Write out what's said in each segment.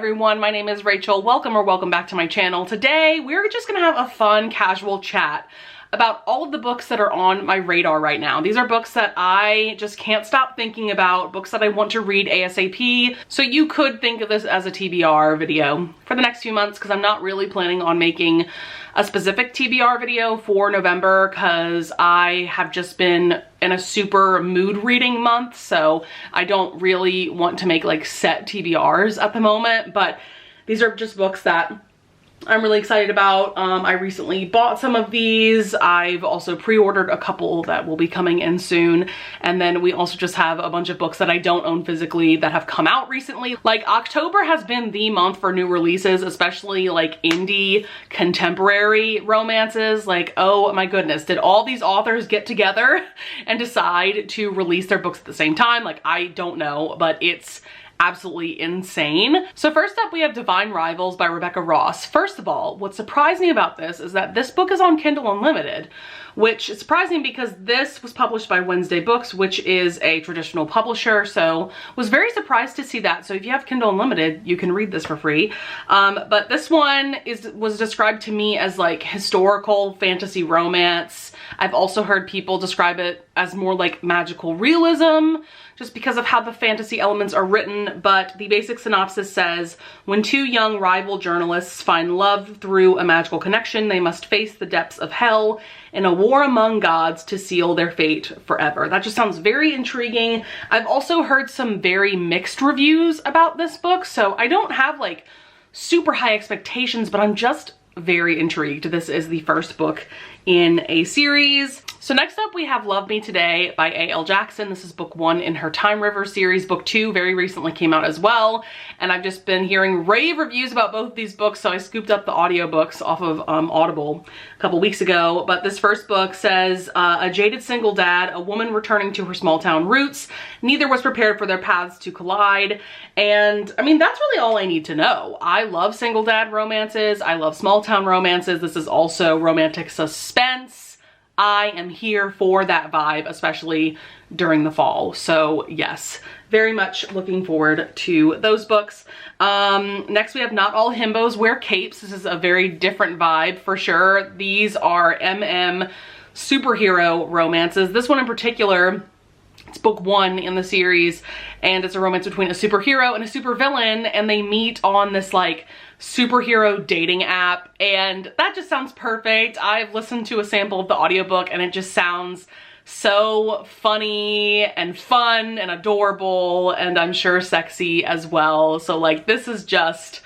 everyone, my name is Rachel. Welcome back to my channel. Today we're just gonna have a fun casual chat about all of the books that are on my radar right now. These are books that I just can't stop thinking about, books that I want to read ASAP. So you could think of this as a TBR video for the next few months, because I'm not really planning on making a specific TBR video for November because I have just been in a super mood reading month, so I don't really want to make like set TBRs at the moment. But these are just books that I'm really excited about. I recently bought some of these. I've also pre-ordered a couple that will be coming in soon. And then we also just have a bunch of books that I don't own physically that have come out recently. Like, October has been the month for new releases, especially like indie contemporary romances. Like, oh my goodness, did all these authors get together and decide to release their books at the same time? Like, I don't know, but it's absolutely insane. So first up, we have Divine Rivals by Rebecca Ross. First of all, what surprised me about this is that this book is on Kindle Unlimited, which is surprising because this was published by Wednesday Books, which is a traditional publisher. So was very surprised to see that. So if you have Kindle Unlimited, you can read this for free. But this one was described to me as like historical fantasy romance. I've also heard people describe it as more like magical realism, just because of how the fantasy elements are written. But the basic synopsis says, when two young rival journalists find love through a magical connection, they must face the depths of hell in a war among gods to seal their fate forever. That just sounds very intriguing. I've also heard some very mixed reviews about this book, so I don't have like super high expectations, but I'm just very intrigued. This is the first book in a series. So next up, we have Love Me Today by A.L. Jackson. This is book 1 in her Time River series. Book 2 very recently came out as well. And I've just been hearing rave reviews about both of these books, so I scooped up the audiobooks off of Audible a couple weeks ago. But this first book says, a jaded single dad, a woman returning to her small town roots. Neither was prepared for their paths to collide. And I mean, that's really all I need to know. I love single dad romances. I love small town romances. This is also romantic suspense. I am here for that vibe, especially during the fall. So yes, very much looking forward to those books. Next we have Not All Himbos Wear Capes. This is a very different vibe for sure. These are superhero romances. This one in particular, it's book 1 in the series, and it's a romance between a superhero and a supervillain, and they meet on this like superhero dating app, and that just sounds perfect. I've listened to a sample of the audiobook and it just sounds so funny and fun and adorable, and I'm sure sexy as well. So like, this is just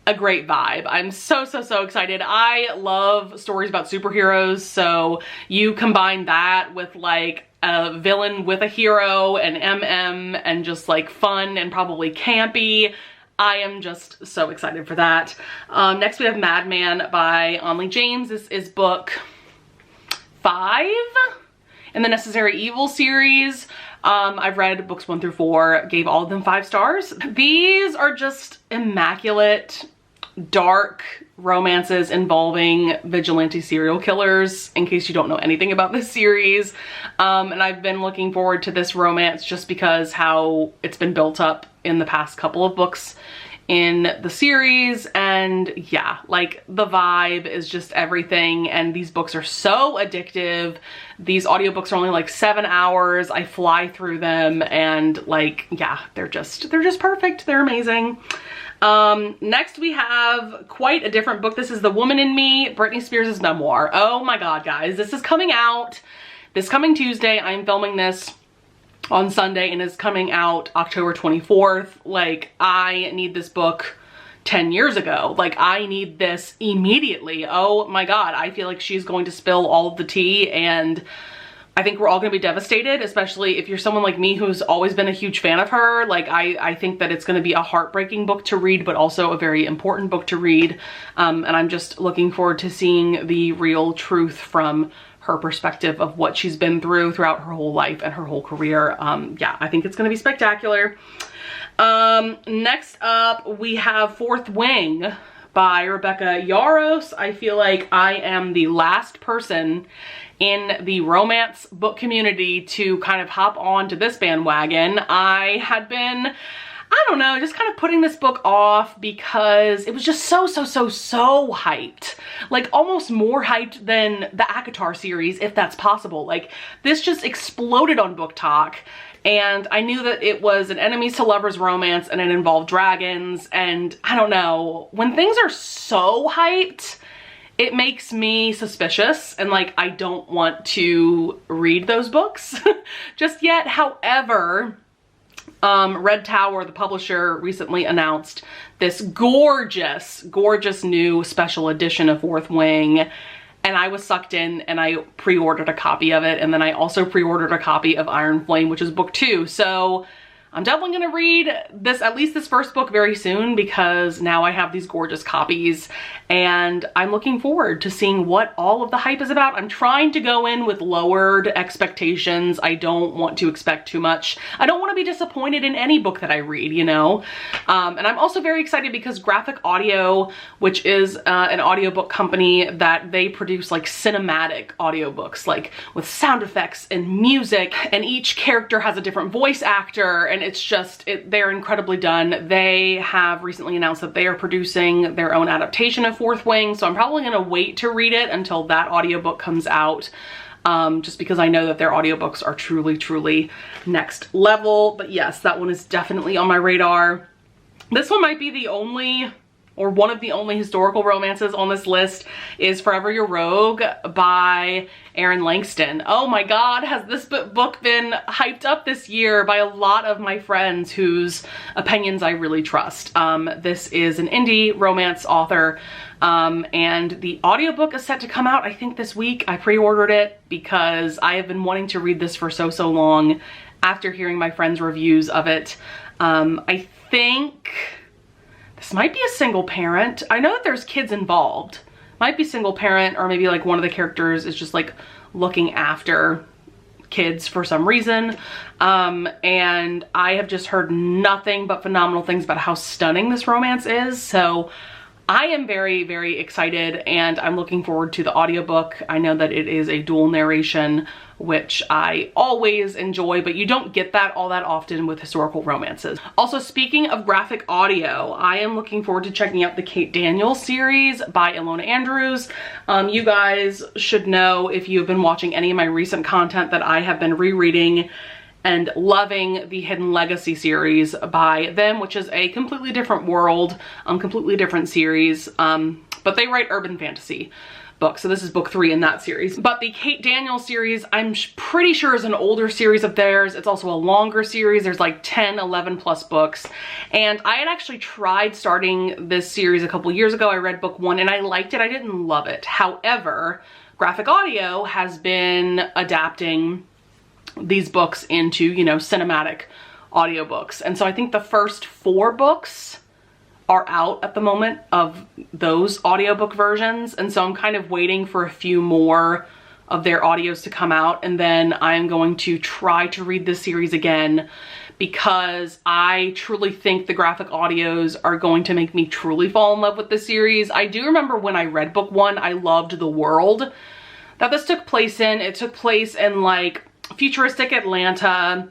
a great vibe. I'm so excited. I love stories about superheroes, so you combine that with like a villain with a hero and and just like fun and probably campy. I am just so excited for that. Next we have Madman by Onley James. This is book 5 in the Necessary Evil series. I've read books 1 through 4, gave all of them 5 stars. These are just immaculate, dark romances involving vigilante serial killers, in case you don't know anything about this series. And I've been looking forward to this romance just because how it's been built up in the past couple of books in the series. And yeah, like, the vibe is just everything, and these books are so addictive. These audiobooks are only like 7 hours. I fly through them, and like, yeah, they're just perfect. They're amazing. Next we have quite a different book. This is The Woman in Me, Britney Spears' memoir. Oh my god, guys, this is coming out this coming Tuesday. I'm filming this on Sunday and is coming out October 24th. Like, I need this book 10 years ago. Like, I need this immediately. Oh my god, I feel like she's going to spill all of the tea, and I think we're all gonna be devastated, especially if you're someone like me who's always been a huge fan of her. Like, I think that it's gonna be a heartbreaking book to read, but also a very important book to read. And I'm just looking forward to seeing the real truth from her perspective of what she's been through throughout her whole life and her whole career. Yeah, I think it's gonna be spectacular. Next up, we have Fourth Wing by Rebecca Yarros. I feel like I am the last person in the romance book community to kind of hop on to this bandwagon. I had been I don't know, just kind of putting this book off because it was just so hyped. Like almost more hyped than the ACOTAR series, if that's possible. Like this just exploded on Book Talk. And I knew that it was an enemies to lovers romance and it involved dragons. And I don't know, when things are so hyped, it makes me suspicious and like I don't want to read those books just yet. However, Red Tower, the publisher, recently announced this gorgeous new special edition of Fourth Wing. And I was sucked in and I pre-ordered a copy of it. And then I also pre-ordered a copy of Iron Flame, which is book 2. So I'm definitely gonna read this, at least this first book, very soon because now I have these gorgeous copies and I'm looking forward to seeing what all of the hype is about. I'm trying to go in with lowered expectations. I don't want to expect too much. I don't want to be disappointed in any book that I read, you know? And I'm also very excited because Graphic Audio, which is an audiobook company that they produce like cinematic audiobooks, like with sound effects and music, and each character has a different voice actor, and it's just, they're incredibly done. They have recently announced that they are producing their own adaptation of Fourth Wing, so I'm probably gonna wait to read it until that audiobook comes out, just because I know that their audiobooks are truly next level. But yes, that one is definitely on my radar. This one might be the only, or one of the only historical romances on this list, is Forever Your Rogue by Aaron Langston. Oh my God, has this book been hyped up this year by a lot of my friends whose opinions I really trust. This is an indie romance author, and the audiobook is set to come out, I think, this week. I pre-ordered it because I have been wanting to read this for so long after hearing my friends' reviews of it. I think this might be a single parent. I know that there's kids involved. Might be single parent, or maybe like one of the characters is just like looking after kids for some reason. And I have just heard nothing but phenomenal things about how stunning this romance is. So I am very excited and I'm looking forward to the audiobook. I know that it is a dual narration, which I always enjoy, but you don't get that all that often with historical romances. Also, speaking of graphic audio, I am looking forward to checking out the Kate Daniels series by Ilona Andrews. You guys should know, if you have been watching any of my recent content, that I have been rereading and loving the Hidden Legacy series by them, which is a completely different world, completely different series, but they write urban fantasy books. So this is book 3 in that series. But the Kate Daniels series, I'm pretty sure is an older series of theirs. It's also a longer series. There's like 10, 11 plus books. And I had actually tried starting this series a couple years ago. I read book 1 and I liked it. I didn't love it. However, Graphic Audio has been adapting these books into, you know, cinematic audiobooks. And so I think the first 4 books are out at the moment of those audiobook versions. And so I'm kind of waiting for a few more of their audios to come out. And then I'm going to try to read this series again because I truly think the graphic audios are going to make me truly fall in love with the series. I do remember when I read book 1, I loved the world that this took place in. It took place in like futuristic Atlanta,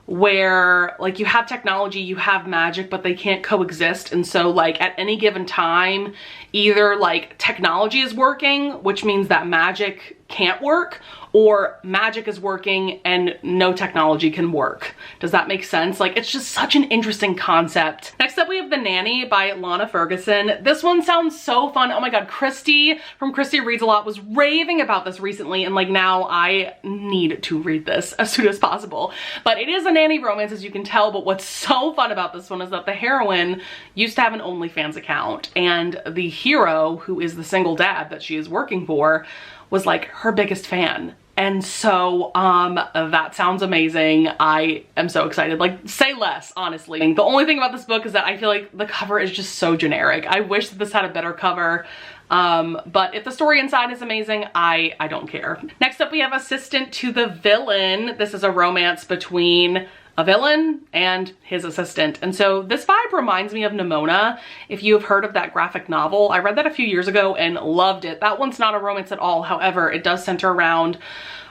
where like you have technology, you have magic, but they can't coexist. And so like at any given time, either like technology is working, which means that magic can't work, or magic is working and no technology can work. Does that make sense? Like, it's just such an interesting concept. Next up, we have The Nanny by Lana Ferguson. This one sounds so fun. Oh my God, Christy from Christy Reads a Lot was raving about this recently, and like now I need to read this as soon as possible. But it is a nanny romance, as you can tell, but what's so fun about this one is that the heroine used to have an OnlyFans account, and the hero, who is the single dad that she is working for, was like her biggest fan. And so that sounds amazing. I am so excited. Like, say less, honestly. The only thing about this book is that I feel like the cover is just so generic. I wish that this had a better cover. But if the story inside is amazing, I don't care. Next up, we have Assistant to the Villain. This is a romance between a villain and his assistant. And so this vibe reminds me of Nimona. If you have heard of that graphic novel, I read that a few years ago and loved it. That one's not a romance at all. However, it does center around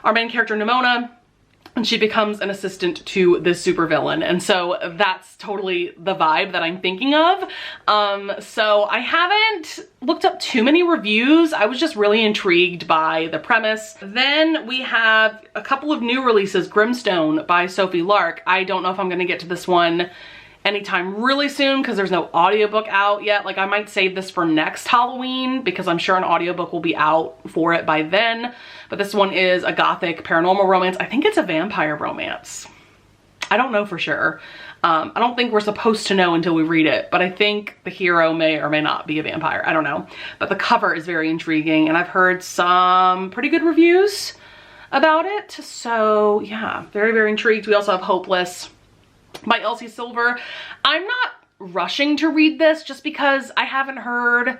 our main character, Nimona, and she becomes an assistant to this supervillain. And so that's totally the vibe that I'm thinking of. So I haven't looked up too many reviews. I was just really intrigued by the premise. Then we have a couple of new releases. Grimstone by Sophie Lark. I don't know if I'm gonna get to this one anytime really soon because there's no audiobook out yet. Like, I might save this for next Halloween because I'm sure an audiobook will be out for it by then. But this one is a gothic paranormal romance. I think it's a vampire romance. I don't know for sure. I don't think we're supposed to know until we read it, but I think the hero may or may not be a vampire. I don't know. But the cover is very intriguing and I've heard some pretty good reviews about it. So yeah, very, very intrigued. We also have Hopeless by Elsie Silver. I'm not rushing to read this just because I haven't heard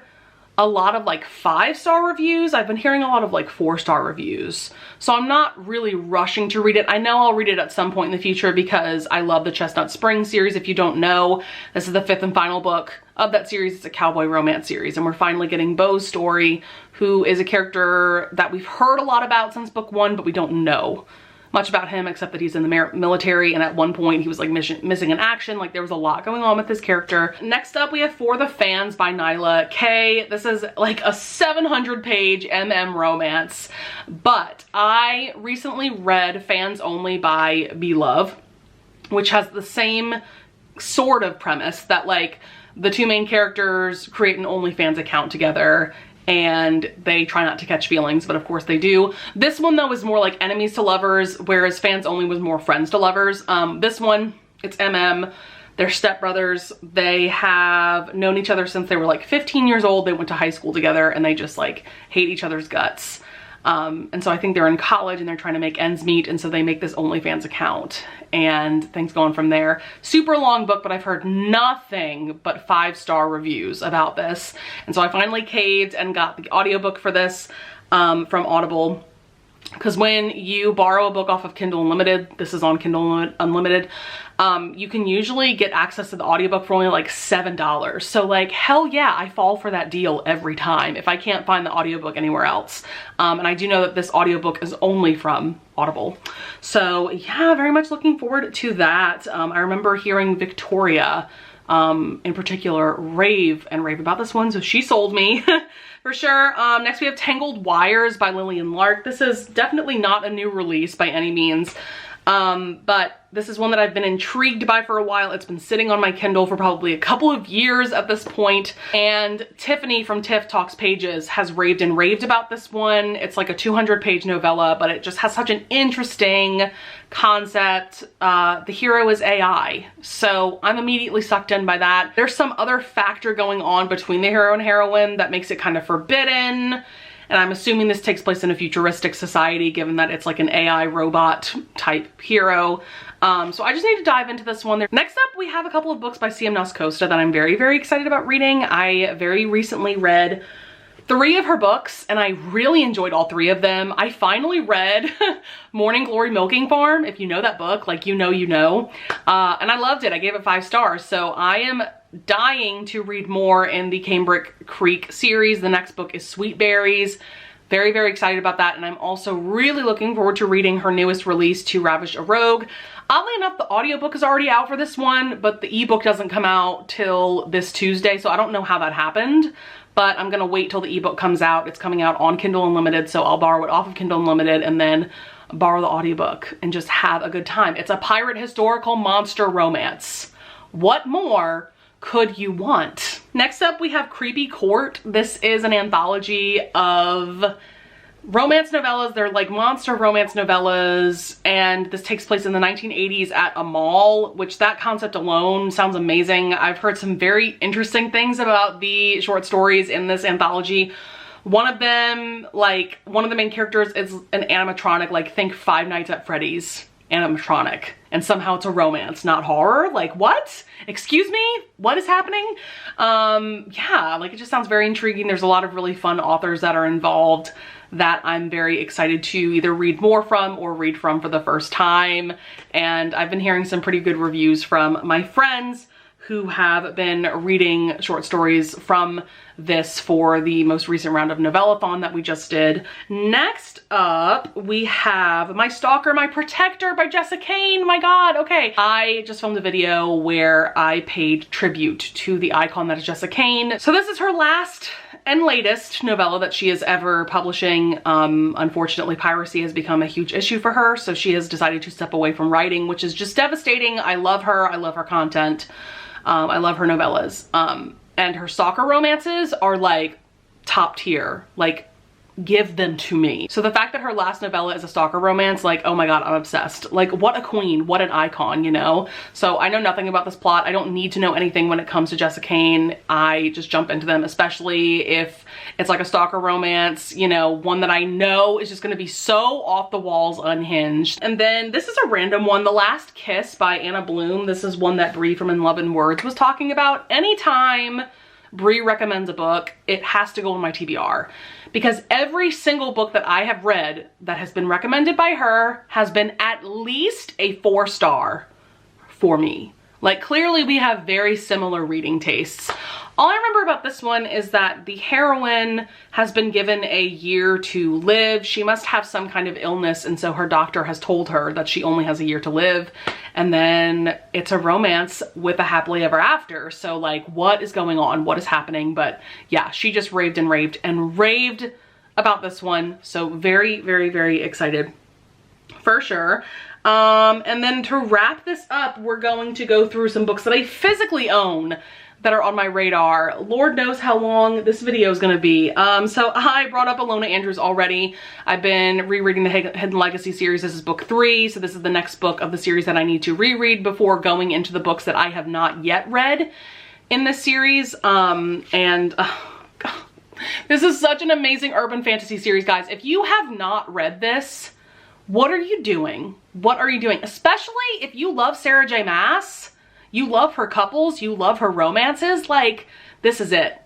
a lot of like 5-star reviews. I've been hearing a lot of like 4-star reviews. So I'm not really rushing to read it. I know I'll read it at some point in the future because I love the Chestnut Spring series. If you don't know, this is the 5th and final book of that series. It's a cowboy romance series and we're finally getting Beau's story, who is a character that we've heard a lot about since book 1, but we don't know much about him except that he's in the military, and at one point he was like missing in action. Like, there was a lot going on with this character. Next up we have For the Fans by Nyla K. This is like a 700-page romance, but I recently read Fans Only by Belove, which has the same sort of premise that like the two main characters create an OnlyFans account together and they try not to catch feelings, but of course they do. This one though is more like enemies to lovers, whereas Fans Only was more friends to lovers. This one, it's they're stepbrothers. They have known each other since they were like 15 years old. They went to high school together and they just like hate each other's guts. And so I think they're in college and they're trying to make ends meet, and so they make this OnlyFans account and things go on from there. Super long book, but I've heard nothing but 5-star reviews about this. And so I finally caved and got the audiobook for this from Audible. Because when you borrow a book off of Kindle Unlimited, this is on Kindle Unlimited, you can usually get access to the audiobook for only like $7. So like, hell yeah, I fall for that deal every time if I can't find the audiobook anywhere else. And I do know that this audiobook is only from Audible. So yeah, very much looking forward to that. I remember hearing Victoria in particular rave about this one, so she sold me for sure. Next we have Tangled Wires by Lillian Lark. This is definitely not a new release by any means, but this is one that I've been intrigued by for a while. It's been sitting on my Kindle for probably a couple of years at this point, and Tiffany from Tiff Talks Pages has raved about this one. It's like a 200-page novella, but it just has such an interesting concept. The hero is AI, so I'm immediately sucked in by that. There's some other factor going on between the hero and heroine that makes it kind of forbidden, and I'm assuming this takes place in a futuristic society given that it's like an AI robot type hero. So I just need to dive into this one. Next up, we have a couple of books by C.M. Nascosta that I'm very, very excited about reading. I very recently read 3 of her books and I really enjoyed all 3 of them. I finally read Morning Glory Milking Farm. If you know that book, like you know. And I loved it. I gave it 5 stars. So I am dying to read more in the Cambric Creek series. The next book is Sweet Berries. Very, very excited about that. And I'm also really looking forward to reading her newest release, To Ravish a Rogue. Oddly enough, the audiobook is already out for this one, but the ebook doesn't come out till this Tuesday, so I don't know how that happened, but I'm gonna wait till the ebook comes out. It's coming out on Kindle Unlimited, so I'll borrow it off of Kindle Unlimited and then borrow the audiobook and just have a good time. It's a pirate historical monster romance. What more could you want? Next up, we have Creepy Court. This is an anthology of romance novellas. They're like monster romance novellas, and this takes place in the 1980s at a mall, which that concept alone sounds amazing. I've heard some very interesting things about the short stories in this anthology. One of them, like one of the main characters is an animatronic, like think Five Nights at Freddy's animatronic, and somehow it's a romance, not horror. Like what? Excuse me? What is happening? Yeah, like it just sounds very intriguing. There's a lot of really fun authors that are involved that I'm very excited to either read more from or read from for the first time. And I've been hearing some pretty good reviews from my friends who have been reading short stories from this for the most recent round of Novellathon that we just did. Next up, we have My Stalker, My Protector by Jessa Kane. My God, okay. I just filmed a video where I paid tribute to the icon that is Jessa Kane. So this is her last and latest novella that she is ever publishing. Unfortunately, piracy has become a huge issue for her, so she has decided to step away from writing, which is just devastating. I love her content. I love her novellas. And her stalker romances are like top tier. Like, give them to me. So the fact that her last novella is a stalker romance, like, oh my God, I'm obsessed. Like, what a queen, what an icon, you know? So I know nothing about this plot. I don't need to know anything when it comes to Jessa Kane. I just jump into them, especially if it's like a stalker romance, you know, one that I know is just gonna be so off the walls, unhinged. And then this is a random one, The Last Kiss by Anna Bloom. This is one that Brie from In Love and Words was talking about. Anytime Brie recommends a book, it has to go in my TBR, because every single book that I have read that has been recommended by her has been at least a 4-star for me. Like, clearly we have very similar reading tastes. All I remember about this one is that the heroine has been given a year to live. She must have some kind of illness, and so her doctor has told her that she only has a year to live. And then it's a romance with a happily ever after. So like, what is going on? What is happening? But yeah, she just raved and raved and raved about this one. So very, very, very excited for sure. And then to wrap this up, we're going to go through some books that I physically own that are on my radar. Lord knows how long this video is going to be. So I brought up Alona Andrews already. I've been rereading the Hidden Legacy series. This is book 3. So this is the next book of the series that I need to reread before going into the books that I have not yet read in this series. This is such an amazing urban fantasy series, guys. If you have not read this, what are you doing? What are you doing? Especially if you love Sarah J. Maas. You love her couples, you love her romances, like, this is it.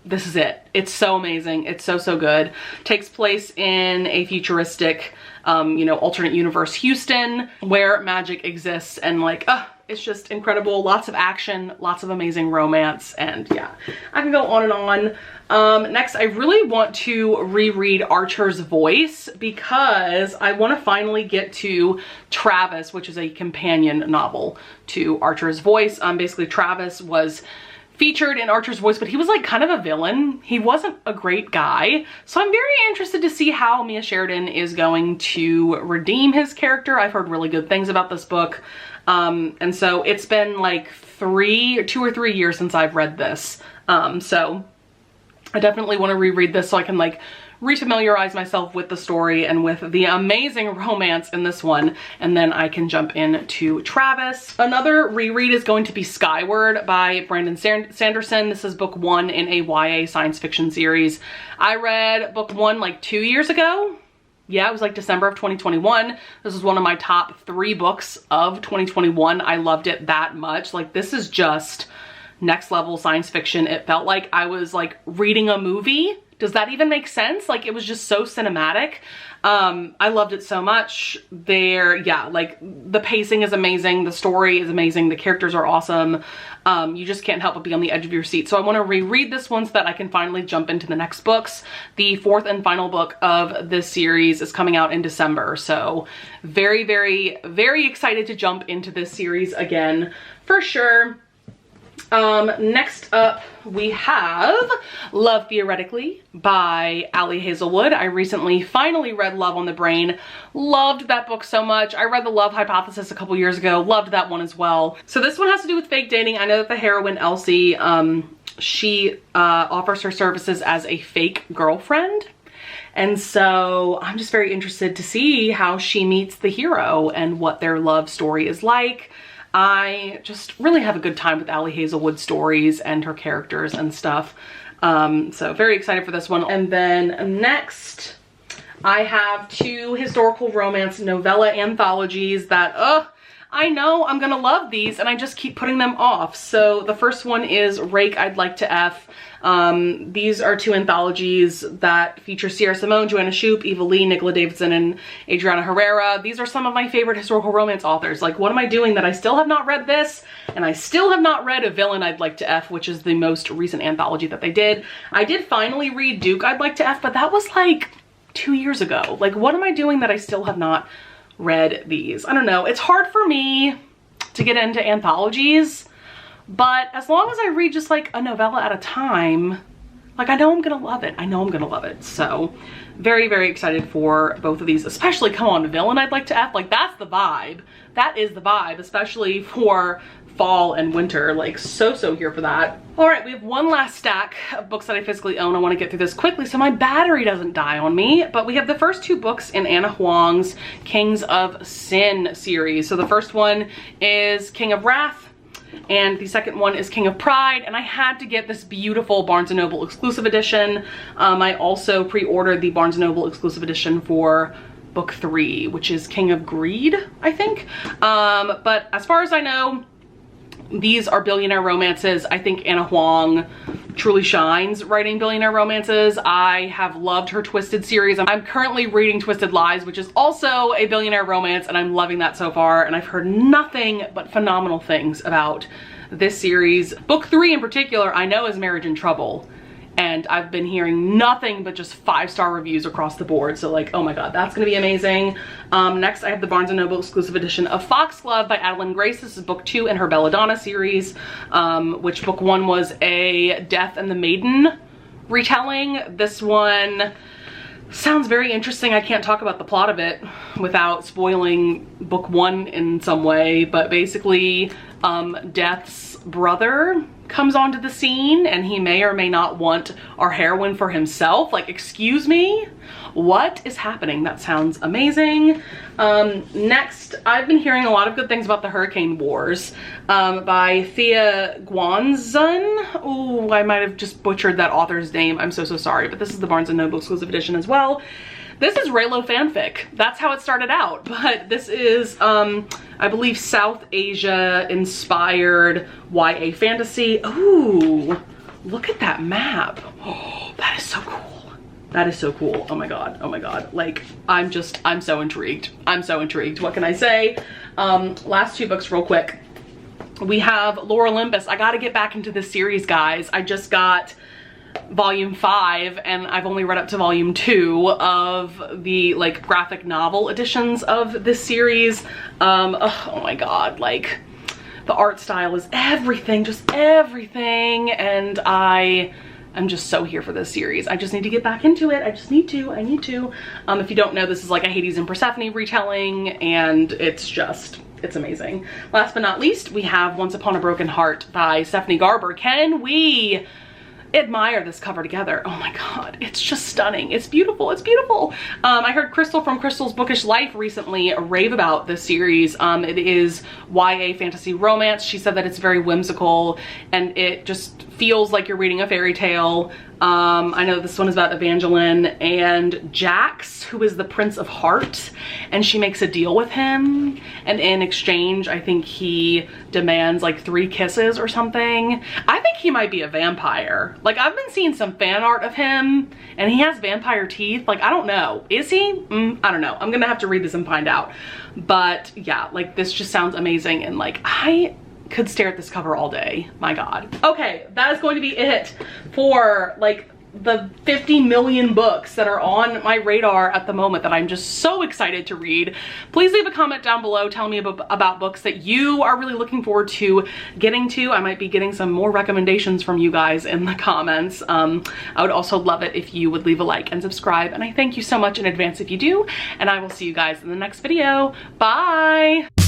This is it. It's so amazing. It's so, so good. Takes place in a futuristic, you know, alternate universe Houston where magic exists, and like, it's just incredible. Lots of action, lots of amazing romance, and yeah, I can go on and on. Next, I really want to reread Archer's Voice because I want to finally get to Travis, which is a companion novel to Archer's Voice. Basically, Travis was featured in Archer's Voice, but he was like kind of a villain. He wasn't a great guy. So I'm very interested to see how Mia Sheridan is going to redeem his character. I've heard really good things about this book. And so it's been like 2 or 3 years since I've read this. So I definitely want to reread this so I can like refamiliarize myself with the story and with the amazing romance in this one, and then I can jump into Travis. Another reread is going to be Skyward by Brandon Sanderson. This is book 1 in a YA science fiction series. I read book 1 like 2 years ago. Yeah, it was like December of 2021. This is one of my top 3 books of 2021. I loved it that much. Like, this is just next level science fiction. It felt like I was like reading a movie. Does that even make sense? Like, it was just so cinematic. I loved it so much. Yeah, like the pacing is amazing. The story is amazing. The characters are awesome. You just can't help but be on the edge of your seat. So I want to reread this one so that I can finally jump into the next books. The 4th and final book of this series is coming out in December. So very, very, very excited to jump into this series again for sure. Next up we have Love Theoretically by Ali Hazelwood. I recently finally read Love on the Brain. Loved that book so much. I read The Love Hypothesis a couple years ago. Loved that one as well. So this one has to do with fake dating. I know that the heroine Elsie, she offers her services as a fake girlfriend. And so I'm just very interested to see how she meets the hero and what their love story is like. I just really have a good time with Ali Hazelwood stories and her characters and stuff. So very excited for this one. And then next, I have 2 historical romance novella anthologies that, I know I'm gonna love these and I just keep putting them off. So the first one is Rake, I'd Like to F. These are two anthologies that feature Sierra Simone, Joanna Shupe, Eva Lee, Nicola Davidson, and Adriana Herrera. These are some of my favorite historical romance authors. Like, what am I doing that I still have not read this? And I still have not read A Villain I'd Like to F, which is the most recent anthology that they did. I did finally read Duke I'd Like to F, but that was like 2 years ago. Like, what am I doing that I still have not read these? I don't know. It's hard for me to get into anthologies, but as long as I read just like a novella at a time, like, I know I'm gonna love it. I know I'm gonna love it. So very, very excited for both of these, especially, come on, Villain I'd Like to F. Like, that's the vibe. That is the vibe, especially for fall and winter. Like, so here for that. All right, we have one last stack of books that I physically own. I want to get through this quickly so my battery doesn't die on me. But we have the first two books in Anna Huang's Kings of Sin series. So the first one is King of Wrath, and the second one is King of Pride, and I had to get this beautiful Barnes & Noble exclusive edition. I also pre-ordered the Barnes & Noble exclusive edition for book 3, which is King of Greed, I think. But as far as I know, these are billionaire romances. I think Anna Huang truly shines writing billionaire romances. I have loved her Twisted series. I'm currently reading Twisted Lies, which is also a billionaire romance, and I'm loving that so far. And I've heard nothing but phenomenal things about this series. Book 3 in particular, I know, is Marriage in Trouble. And I've been hearing nothing but just 5-star reviews across the board. So, like, oh my God, that's gonna be amazing. Next, I have the Barnes & Noble exclusive edition of Foxglove by Adeline Grace. This is book 2 in her Belladonna series, which book 1 was a Death and the Maiden retelling. This one sounds very interesting. I can't talk about the plot of it without spoiling book 1 in some way, but basically, Death's brother comes onto the scene and he may or may not want our heroine for himself. Like, excuse me, what is happening? That sounds amazing. Next, I've been hearing a lot of good things about the Hurricane Wars by Thea Guanzun. Ooh, I might have just butchered that author's name. I'm so sorry, but this is the Barnes & Noble exclusive edition as well. This is Raylo fanfic. That's how it started out, but this is, I believe, South Asia inspired YA fantasy. Ooh, look at that map. Oh, that is so cool. That is so cool. Oh my God, oh my God. Like, I'm so intrigued. I'm so intrigued. What can I say? Last two books real quick. We have Lore Olympus. I gotta get back into this series, guys. I just got volume 5 and I've only read up to volume 2 of the like graphic novel editions of this series. Oh my God, like, the art style is everything, just everything, and I'm just so here for this series. I just need to get back into it. I need to. If you don't know, this is like a Hades and Persephone retelling, and it's amazing. Last but not least, we have Once Upon a Broken Heart by Stephanie Garber. Can we admire this cover together? Oh my God, it's just stunning. It's beautiful, it's beautiful. I heard Crystal from Crystal's Bookish Life recently rave about this series. It is YA fantasy romance. She said that it's very whimsical and it just feels like you're reading a fairy tale. I know this one is about Evangeline and Jax, who is the Prince of Heart, and she makes a deal with him, and in exchange I think he demands like 3 kisses or something. I think he might be a vampire. Like, I've been seeing some fan art of him and he has vampire teeth. Like, I don't know, is he? I don't know. I'm gonna have to read this and find out. But yeah, like, this just sounds amazing, and like, I could stare at this cover all day. My God. Okay, that is going to be it for like the 50 million books that are on my radar at the moment that I'm just so excited to read. Please leave a comment down below telling me about books that you are really looking forward to getting to. I might be getting some more recommendations from you guys in the comments. I would also love it if you would leave a like and subscribe, and I thank you so much in advance if you do, and I will see you guys in the next video. Bye!